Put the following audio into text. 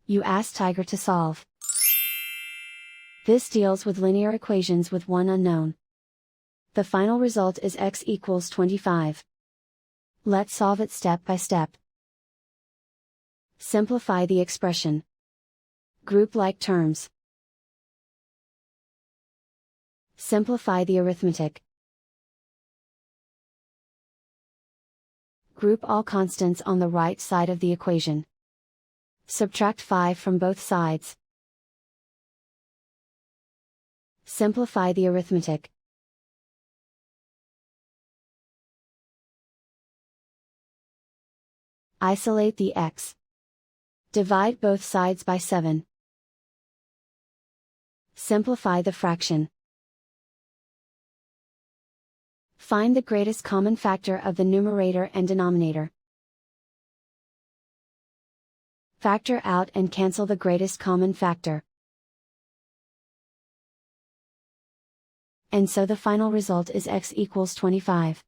You ask Tiger to solve. This deals with linear equations with one unknown. The final result is x equals 25. Let's solve it step by step. Simplify the expression. Group like terms. Simplify the arithmetic. Group all constants on the right side of the equation. Subtract 5 from both sides. Simplify the arithmetic. Isolate the x. Divide both sides by 7. Simplify the fraction. Find the greatest common factor of the numerator and denominator. Factor out and cancel the greatest common factor. And so the final result is x equals 25.